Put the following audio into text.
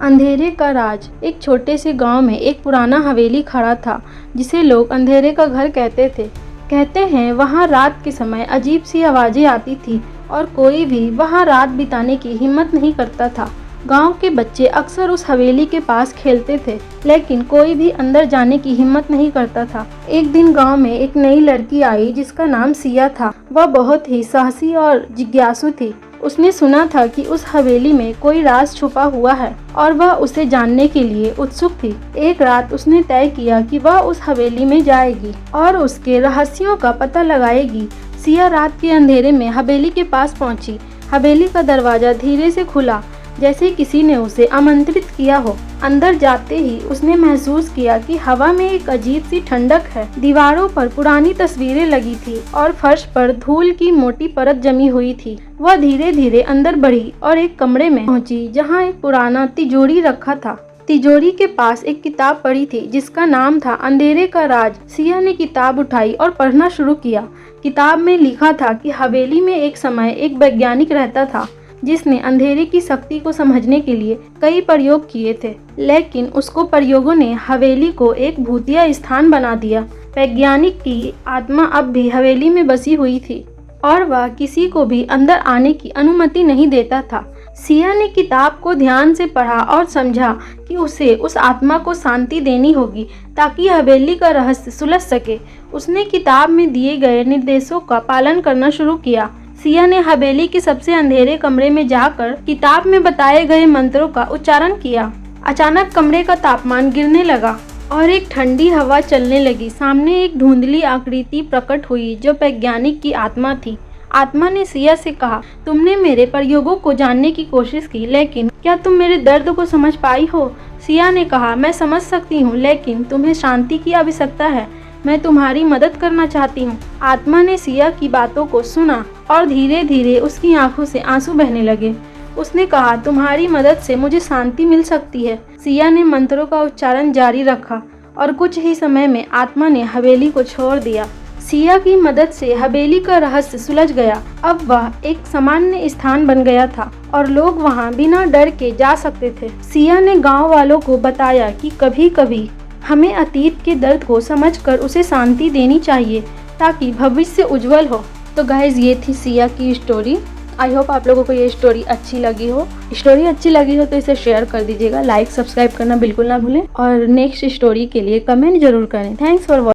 अंधेरे का राज। एक छोटे से गांव में एक पुराना हवेली खड़ा था जिसे लोग अंधेरे का घर कहते थे। कहते हैं वहां रात के समय अजीब सी आवाजें आती थी और कोई भी वहां रात बिताने की हिम्मत नहीं करता था। गांव के बच्चे अक्सर उस हवेली के पास खेलते थे, लेकिन कोई भी अंदर जाने की हिम्मत नहीं करता था। एक दिन गांव में एक नई लड़की आई जिसका नाम सिया था। वह बहुत ही साहसी और जिज्ञासु थी। उसने सुना था कि उस हवेली में कोई राज छुपा हुआ है और वह उसे जानने के लिए उत्सुक थी। एक रात उसने तय किया कि वह उस हवेली में जाएगी और उसके रहस्यों का पता लगाएगी। सिया रात के अंधेरे में हवेली के पास पहुंची। हवेली का दरवाजा धीरे से खुला, जैसे किसी ने उसे आमंत्रित किया हो। अंदर जाते ही उसने महसूस किया कि हवा में एक अजीब सी ठंडक है। दीवारों पर पुरानी तस्वीरें लगी थी और फर्श पर धूल की मोटी परत जमी हुई थी। वह धीरे धीरे अंदर बढ़ी और एक कमरे में पहुंची जहां एक पुराना तिजोरी रखा था। तिजोरी के पास एक किताब पड़ी थी जिसका नाम था अंधेरे का राज। सिया ने किताब उठाई और पढ़ना शुरू किया। किताब में लिखा था कि हवेली में एक समय एक वैज्ञानिक रहता था जिसने अंधेरे की शक्ति को समझने के लिए कई प्रयोग किए थे, लेकिन उसको प्रयोगों ने हवेली को एक भूतिया स्थान बना दिया। वैज्ञानिक की आत्मा अब भी हवेली में बसी हुई थी और वह किसी को भी अंदर आने की अनुमति नहीं देता था। सिया ने किताब को ध्यान से पढ़ा और समझा कि उसे उस आत्मा को शांति देनी होगी ताकि हवेली का रहस्य सुलझ सके। उसने किताब में दिए गए निर्देशों का पालन करना शुरू किया। सिया ने हवेली के सबसे अंधेरे कमरे में जाकर किताब में बताए गए मंत्रों का उच्चारण किया। अचानक कमरे का तापमान गिरने लगा और एक ठंडी हवा चलने लगी। सामने एक धुंधली आकृति प्रकट हुई जो वैज्ञानिक की आत्मा थी। आत्मा ने सिया से कहा, तुमने मेरे प्रयोगों को जानने की कोशिश की, लेकिन क्या तुम मेरे दर्द को समझ पाई हो? सिया ने कहा, मैं समझ सकती हूँ, लेकिन तुम्हें शांति की आवश्यकता है। मैं तुम्हारी मदद करना चाहती हूँ। आत्मा ने सिया की बातों को सुना और धीरे धीरे उसकी आंखों से आंसू बहने लगे। उसने कहा, तुम्हारी मदद से मुझे शांति मिल सकती है। सिया ने मंत्रों का उच्चारण जारी रखा और कुछ ही समय में आत्मा ने हवेली को छोड़ दिया। सिया की मदद से हवेली का रहस्य सुलझ गया। अब वह एक सामान्य स्थान बन गया था और लोग वहां बिना डर के जा सकते थे। सिया ने गांव वालों को बताया कि कभी कभी हमें अतीत के दर्द को समझकर उसे शांति देनी चाहिए ताकि भविष्य उज्जवल हो। तो गाइज, ये थी सिया की स्टोरी। आई होप आप लोगों को ये स्टोरी अच्छी लगी हो। स्टोरी अच्छी लगी हो तो इसे शेयर कर दीजिएगा, लाइक सब्सक्राइब करना बिल्कुल ना भूलें और नेक्स्ट स्टोरी के लिए कमेंट जरूर करें। Thanks for watching.